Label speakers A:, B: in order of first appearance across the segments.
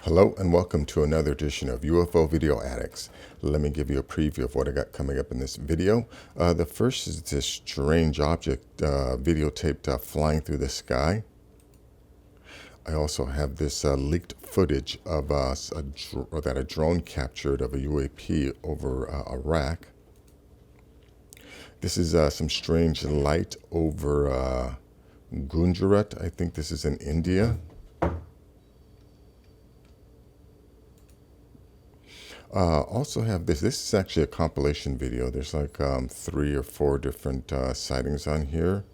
A: Hello and welcome to another edition of UFO Video Addicts. Let me give you a preview of what I got coming up in this video. The first is this strange object videotaped flying through the sky. I also have this leaked footage of that a drone captured of a UAP over Iraq. This is some strange light over Gujarat. I think this is in India. Also have this. This is actually a compilation video. There's like 3 or 4 different sightings on here.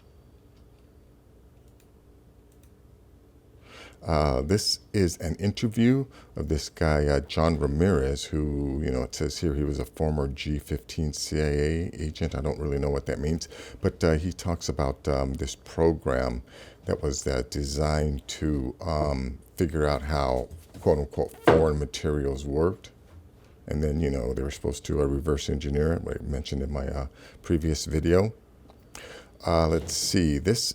A: This is an interview of this guy, John Ramirez, who, it says here he was a former G-15 CIA agent. I don't really know what that means, but he talks about this program that was designed to figure out how, quote unquote, foreign materials worked. And then, they were supposed to reverse engineer it, what I mentioned in my previous video. Let's see. This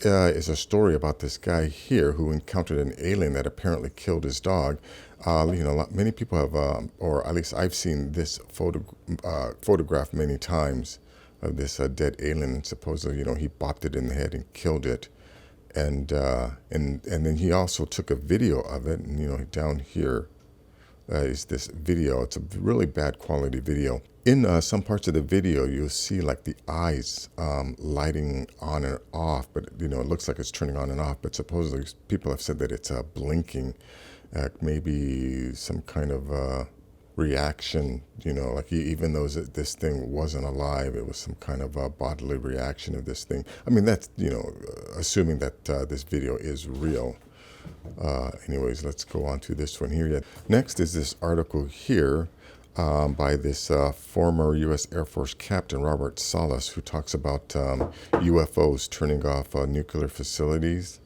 A: is a story about this guy here who encountered an alien that apparently killed his dog. Many people have, or at least I've seen this photograph many times of this dead alien. And supposedly, he bopped it in the head and killed it. And then he also took a video of it. And, down here is this video. It's a really bad quality video. In some parts of the video, you'll see like the eyes lighting on and off, but it looks like it's turning on and off. But supposedly, people have said that it's blinking, maybe some kind of reaction. Like even though this thing wasn't alive, it was some kind of bodily reaction of this thing. I mean, that's assuming that this video is real. Anyways, let's go on to this one here. Next is this article here by this former U.S. Air Force Captain Robert Salas, who talks about UFOs turning off nuclear facilities.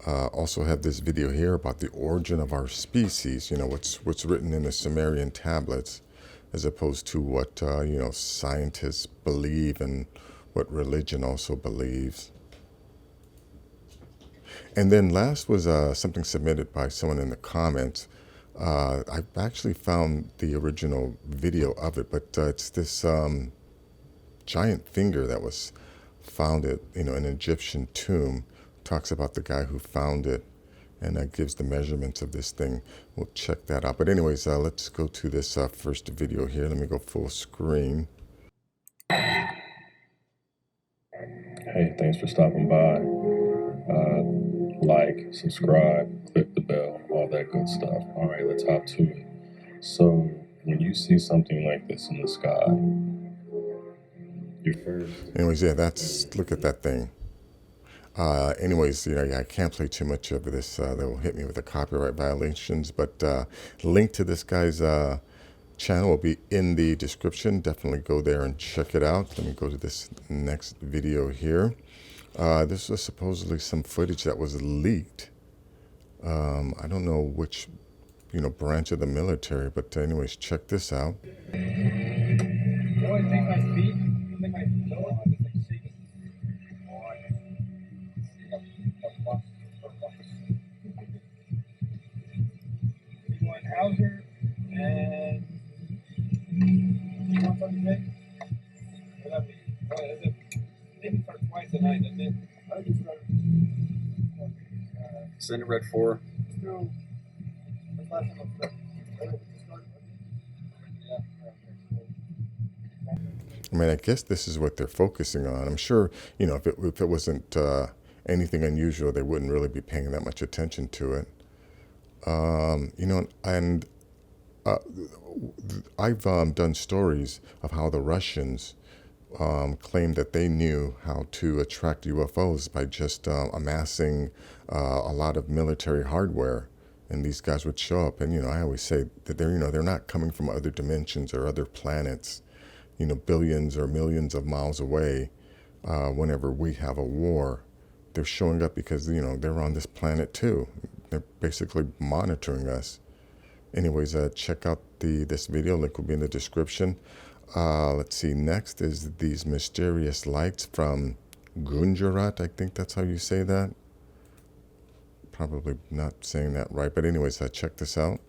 A: Also have this video here about the origin of our species, what's written in the Sumerian tablets, as opposed to what scientists believe and what religion also believes. And then last was something submitted by someone in the comments. I've actually found the original video of it, but it's this giant finger that was found at an Egyptian tomb. Talks about the guy who found it, and gives the measurements of this thing. We'll check that out. But anyways, let's go to this first video here. Let me go full screen.
B: Hey, thanks for stopping by. Like, subscribe, click the bell, all that good stuff. All right, let's hop to it. So, when you see something like this in the sky, your first...
A: Anyways, yeah, look at that thing. Anyways, I can't play too much of this. That will hit me with the copyright violations. But link to this guy's channel will be in the description. Definitely go there and check it out. Let me go to this next video here. This was supposedly some footage that was leaked. I don't know which, branch of the military, but anyways, check this out.
B: Send red 4.
A: I mean, I guess this is what they're focusing on. I'm sure, if it wasn't anything unusual, they wouldn't really be paying that much attention to it. And I've done stories of how the Russians claimed that they knew how to attract UFOs by just amassing a lot of military hardware, and these guys would show up. And I always say that they're not coming from other dimensions or other planets, billions or millions of miles away. Whenever we have a war, they're showing up because they're on this planet too. They're basically monitoring us. Anyways, check out this video. Link will be in the description. Let's see. Next is these mysterious lights from Gujarat. I think that's how you say that. probably not saying that right, but anyways, check this out.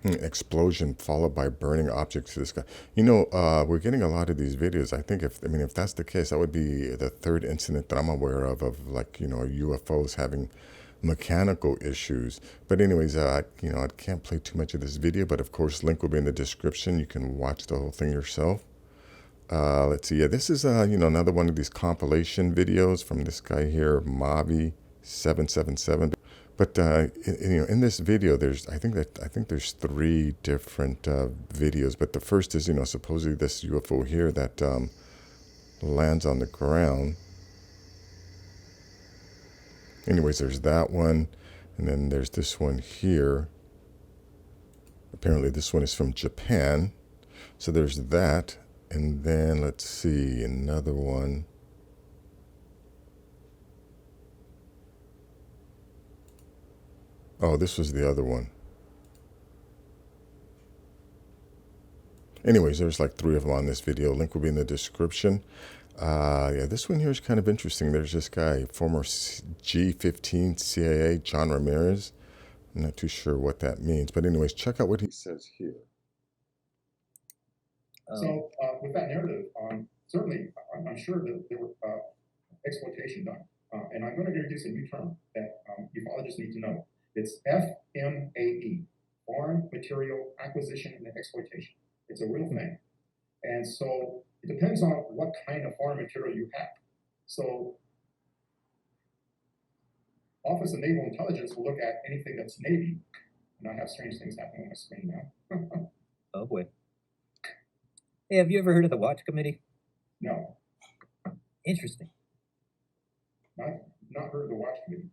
A: Explosion followed by burning objects to the sky. We're getting a lot of these videos. I mean, if that's the case, that would be the third incident that I'm aware of like, UFOs having mechanical issues. But anyways, I can't play too much of this video, but of course, link will be in the description. You can watch the whole thing yourself. Let's see. Yeah, this is, another one of these compilation videos from this guy here, Mavi777. But in this video, I think there's three different videos. But the first is, supposedly this UFO here that lands on the ground. Anyways, there's that one, and then there's this one here. Apparently, this one is from Japan. So there's that, and then let's see another one. Oh, this was the other one. Anyways, there's like three of them on this video. Link will be in the description. Yeah, this one here is kind of interesting. There's this guy, former G15 CIA, John Ramirez. I'm not too sure what that means. But anyways, check out what he says here.
C: So with that narrative, certainly I'm sure that there was exploitation done. And I'm going to introduce a new term that ufologists need to know. It's FMAE, Foreign Material Acquisition and Exploitation. It's a real thing. And so it depends on what kind of foreign material you have. So Office of Naval Intelligence will look at anything that's Navy. And I have strange things happening on my screen now.
D: Oh boy. Hey, have you ever heard of the Watch Committee?
C: No,
D: Interesting.
C: not heard of the Watch Committee.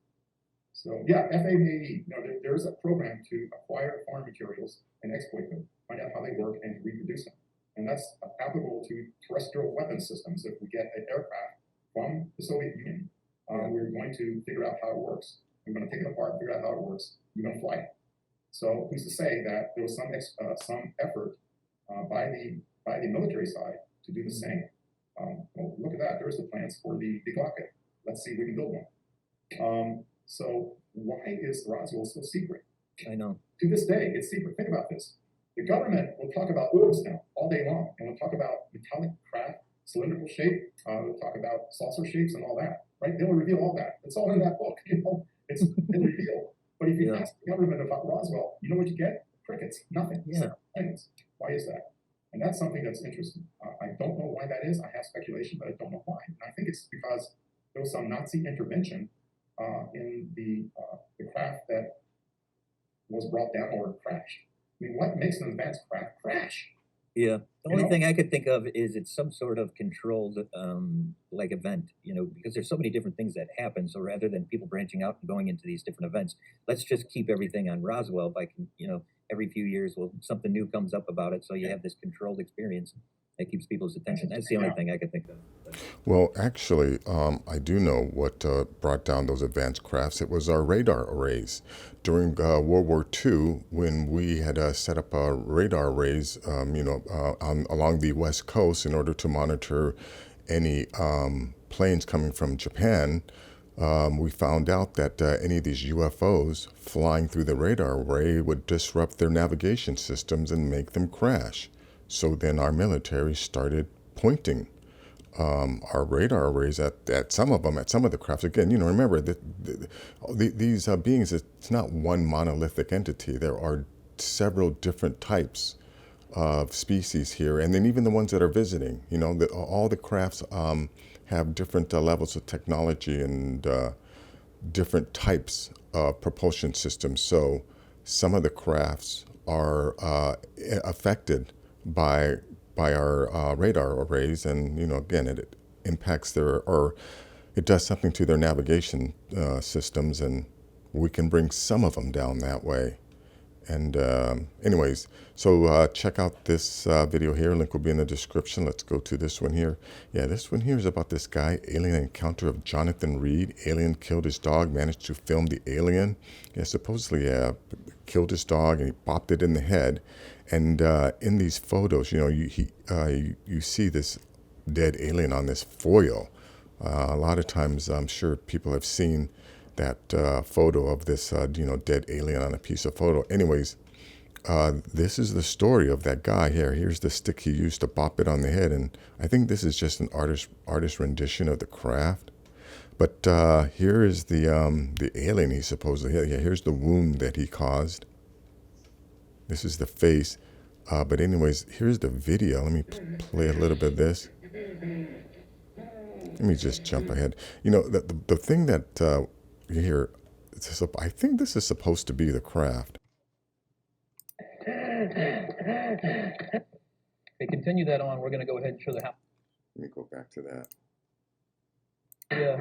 C: So yeah, FAAE, there's a program to acquire foreign materials and exploit them, find out how they work and reproduce them. And that's applicable to terrestrial weapon systems. If we get an aircraft from the Soviet Union, we're going to figure out how it works. We're going to take it apart, figure out how it works. We're going to fly it. So who's to say that there was some effort by the military side to do the same? Well, look at that. There's the plans for the rocket. Let's see if we can build one. So why is Roswell so secret?
D: I know.
C: To this day, it's secret. Think about this. The government will talk about orbs now all day long, and we'll talk about metallic craft, cylindrical shape. We'll talk about saucer shapes and all that, right? They'll reveal all that. It's all in that book. It's been revealed. But if you ask the government about Roswell, you know what you get? Crickets. Nothing.
D: Yeah.
C: Why is that? And that's something that's interesting. I don't know why that is. I have speculation, but I don't know why. And I think it's because there was some Nazi intervention in the craft that was brought down or crashed. I mean, what makes an advanced craft crash?
D: Yeah. The only thing I could think of is it's some sort of controlled like event, because there's so many different things that happen. So rather than people branching out and going into these different events, let's just keep everything on Roswell every few years, something new comes up about it. So you have this controlled experience that keeps people's attention. That's the only thing I could think of.
A: Well, actually, I do know what brought down those advanced crafts. It was our radar arrays. During World War II, when we had set up radar arrays, along the West Coast in order to monitor any planes coming from Japan, we found out that any of these UFOs flying through the radar array would disrupt their navigation systems and make them crash. So then our military started pointing our radar arrays at some of them, at some of the crafts. Again, remember that these beings, it's not one monolithic entity. There are several different types of species here, and then even the ones that are visiting. All the crafts have different levels of technology and different types of propulsion systems. So some of the crafts are affected by our radar arrays, and again, it impacts it does something to their navigation systems, and we can bring some of them down that way. And anyways, so check out this video here. Link will be in the description. Let's go to this one here. Yeah, this one here is about this guy, alien encounter of Jonathan Reed. Alien killed his dog, managed to film the alien. Yeah, supposedly killed his dog and he popped it in the head. And in these photos, you know, you see this dead alien on this foil. A lot of times, I'm sure people have seen that photo of this, you know, dead alien on a piece of photo. Anyways, this is the story of that guy here. Here's the stick he used to bop it on the head, and I think this is just an artist rendition of the craft. But here is the alien he supposedly had. Yeah, here's the wound that he caused. This is the face. But anyways, here's the video. Let me play a little bit of this. Let me just jump ahead. You know, the thing that you hear, I think this is supposed to be the craft.
E: They continue that on. We're going to go ahead and show the house.
A: Let me go back to that.
E: The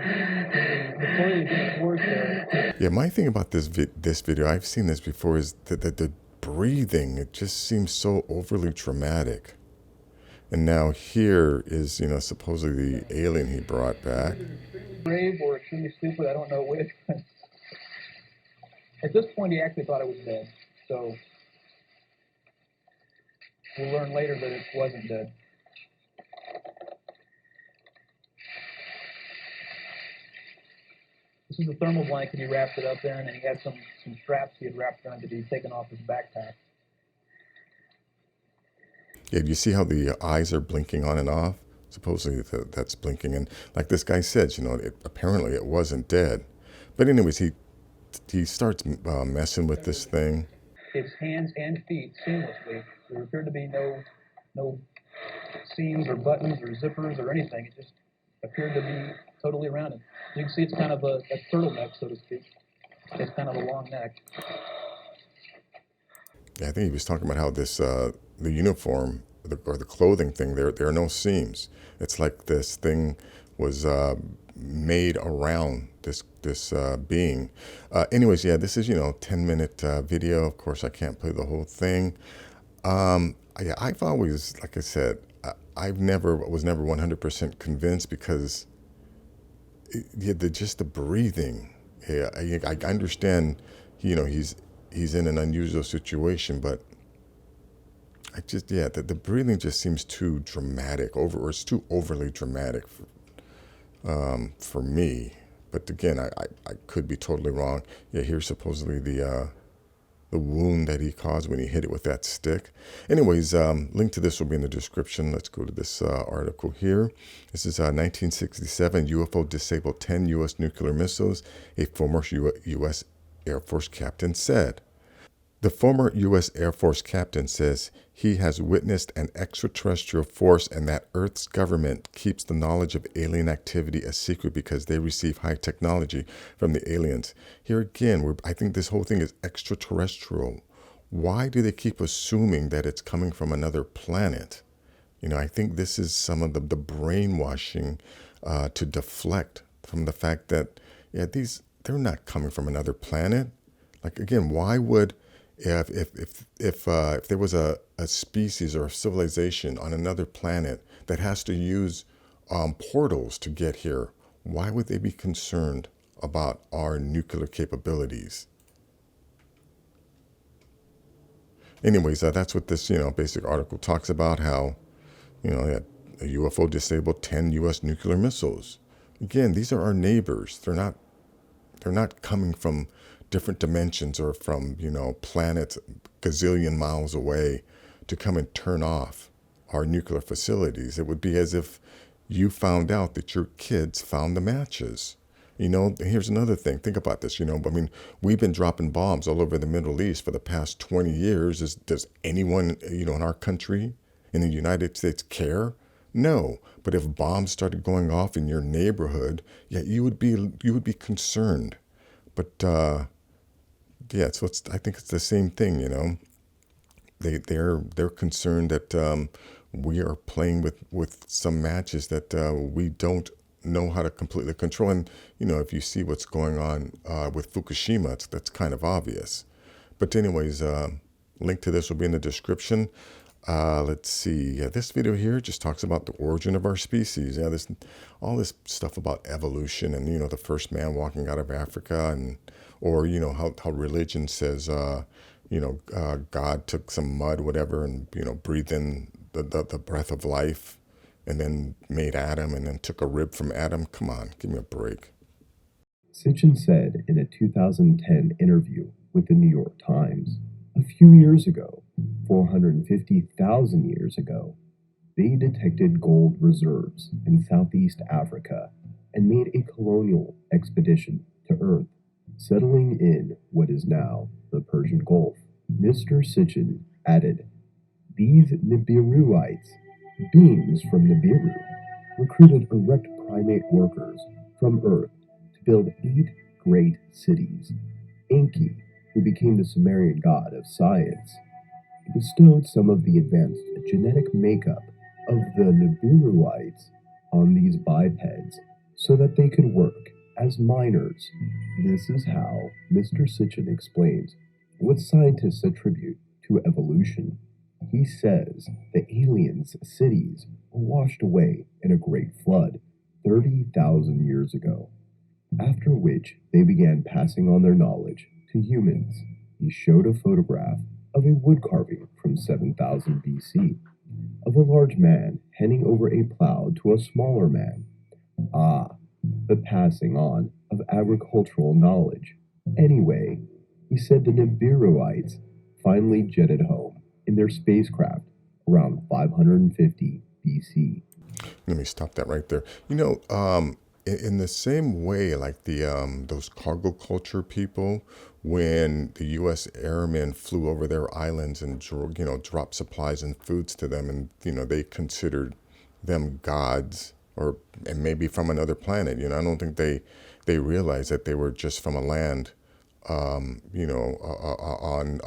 E: foliage in the forest there.
A: Yeah, my thing about this video, I've seen this before, is that the breathing, it just seems so overly dramatic. And now here is, you know, supposedly the alien he brought back.
E: Brave or extremely stupid, I don't know which. At this point, he actually thought it was dead. So we'll learn later that it wasn't dead. This is a thermal blanket he wrapped it up in, and he had some straps he had wrapped around to be taken off his backpack.
A: Yeah, do you see how the eyes are blinking on and off? Supposedly that's blinking. And like this guy said, you know, apparently it wasn't dead. But anyways, he starts messing with this thing.
E: Its hands and feet seamlessly. There appeared to be no seams or buttons or zippers or anything. It just appeared to be totally rounded. You can see it's kind of a turtleneck, so to speak. It's kind of a long neck.
A: Yeah, I think he was talking about how this the uniform or the clothing thing, there are no seams. It's like this thing was made around this being. Anyways, yeah, this is, you know, 10-minute video. Of course, I can't play the whole thing. Yeah, I've always, like I said, I was never 100% convinced because just the breathing. Yeah, I understand, you know, he's in an unusual situation, but the breathing just seems too dramatic, or it's too overly dramatic for me. But again, I could be totally wrong. Yeah, here's supposedly the wound that he caused when he hit it with that stick. Anyways, link to this will be in the description. Let's go to this article here. This is 1967, UFO disabled 10 U.S. nuclear missiles, a former U.S. Air Force captain said. The former U.S. Air Force captain says he has witnessed an extraterrestrial force and that Earth's government keeps the knowledge of alien activity a secret because they receive high technology from the aliens. Here again, I think this whole thing is extraterrestrial. Why do they keep assuming that it's coming from another planet? You know, I think this is some of the brainwashing to deflect from the fact that, yeah, they're not coming from another planet. Like, again, why would... If there was a species or a civilization on another planet that has to use portals to get here, why would they be concerned about our nuclear capabilities? Anyways, that's what this, you know, basic article talks about, how, you know, a UFO disabled 10 U.S. nuclear missiles. Again, these are our neighbors. They're not coming from different dimensions or from, you know, planets gazillion miles away to come and turn off our nuclear facilities. It would be as if you found out that your kids found the matches. You know, here's another thing. Think about this. You know, I mean, we've been dropping bombs all over the Middle East for the past 20 years. Does anyone, you know, in our country, in the United States, care? No. But if bombs started going off in your neighborhood, yeah, you would be concerned. But yeah, so I think it's the same thing, you know. They're concerned that we are playing with some matches that we don't know how to completely control. And, you know, if you see what's going on with Fukushima, that's kind of obvious. But anyways, link to this will be in the description. Let's see. Yeah, this video here just talks about the origin of our species. Yeah, all this stuff about evolution and, the first man walking out of Africa, and or how religion says God took some mud, whatever, and breathed in the breath of life, and then made Adam, and then took a rib from Adam. Come on, give me a break.
F: Sitchin said in a 2010 interview with the New York Times, a few years ago, 450,000 years ago, they detected gold reserves in Southeast Africa and made a colonial expedition to Earth, settling in what is now the Persian Gulf. Mr. Sitchin added, these Nibiruites, beings from Nibiru, recruited erect primate workers from Earth to build 8 great cities. Enki, who became the Sumerian god of science, bestowed some of the advanced genetic makeup of the Nibiruites on these bipeds so that they could work as miners. This is how Mr. Sitchin explains what scientists attribute to evolution. He says the aliens' cities were washed away in a great flood 30,000 years ago, after which they began passing on their knowledge to humans. He showed a photograph of a wood carving from 7000 BC of a large man handing over a plow to a smaller man. Ah, the passing on of agricultural knowledge. Anyway, he said the Nibiruites finally jetted home in their spacecraft around 550 BC.
A: Let me stop that right there. In the same way, like those cargo culture people, when the U.S. airmen flew over their islands and dropped supplies and foods to them, and they considered them gods, and maybe from another planet. I don't think they realized that they were just from a land, on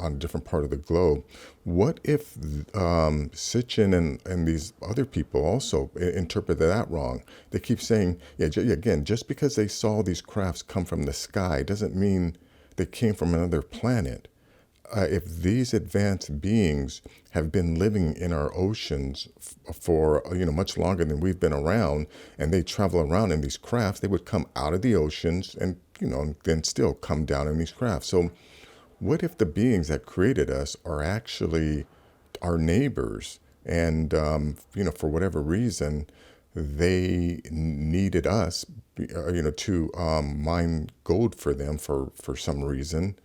A: a different part of the globe. What if Sitchin and these other people also interpreted that wrong? They keep saying, again, just because they saw these crafts come from the sky doesn't mean they came from another planet. If these advanced beings have been living in our oceans for much longer than we've been around, and they travel around in these crafts, they would come out of the oceans and then still come down in these crafts. So what if the beings that created us are actually our neighbors, and for whatever reason they needed us to mine gold for them for some reason?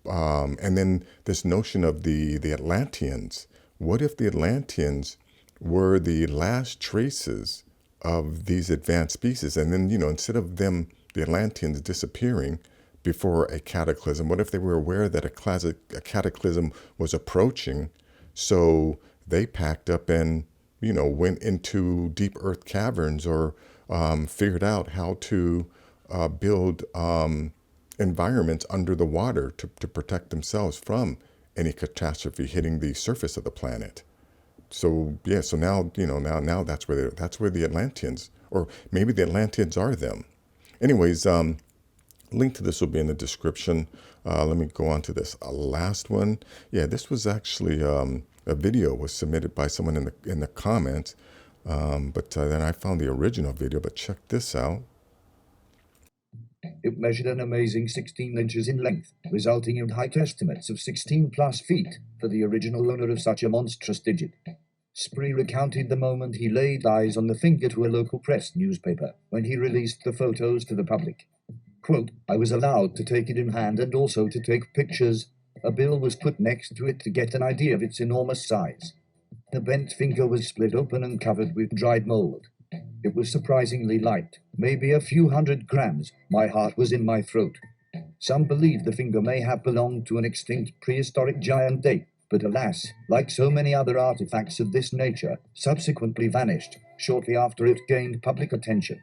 A: And then this notion of the Atlanteans. What if the Atlanteans were the last traces of these advanced species? And then, instead of the Atlanteans disappearing before a cataclysm, what if they were aware that a cataclysm was approaching? So they packed up and, went into deep earth caverns, or figured out how to build environments under the water to protect themselves from any catastrophe hitting the surface of the planet. So so now now that's where the Atlanteans, or maybe the Atlanteans are them. Anyways, link to this will be in the description. Let me go on to this last one. Yeah, this was actually a video was submitted by someone in the comments, but then I found the original video. But check this out.
G: It measured an amazing 16 inches in length, resulting in height estimates of 16 plus feet for the original owner of such a monstrous digit. Spree recounted the moment he laid eyes on the finger to a local press newspaper when he released the photos to the public. Quote, I was allowed to take it in hand and also to take pictures. A bill was put next to it to get an idea of its enormous size. The bent finger was split open and covered with dried mold. It was surprisingly light, maybe a few 100 grams. My heart was in my throat. Some believe the finger may have belonged to an extinct prehistoric giant ape, but alas, like so many other artifacts of this nature, subsequently vanished shortly after it gained public attention.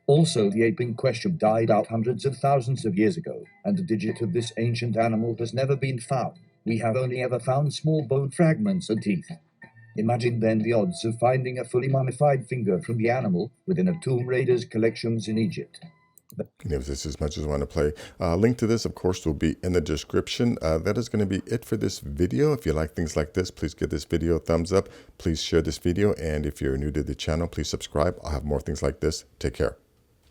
G: Also, the ape in question died out hundreds of thousands of years ago, and the digit of this ancient animal has never been found. We have only ever found small bone fragments and teeth. Imagine then the odds of finding a fully mummified finger from the animal within a Tomb Raider's collections in Egypt.
A: And if this is as much as I want to play, link to this, of course, will be in the description. That is going to be it for this video. If you like things like this, please give this video a thumbs up. Please share this video. And if you're new to the channel, please subscribe. I'll have more things like this. Take care.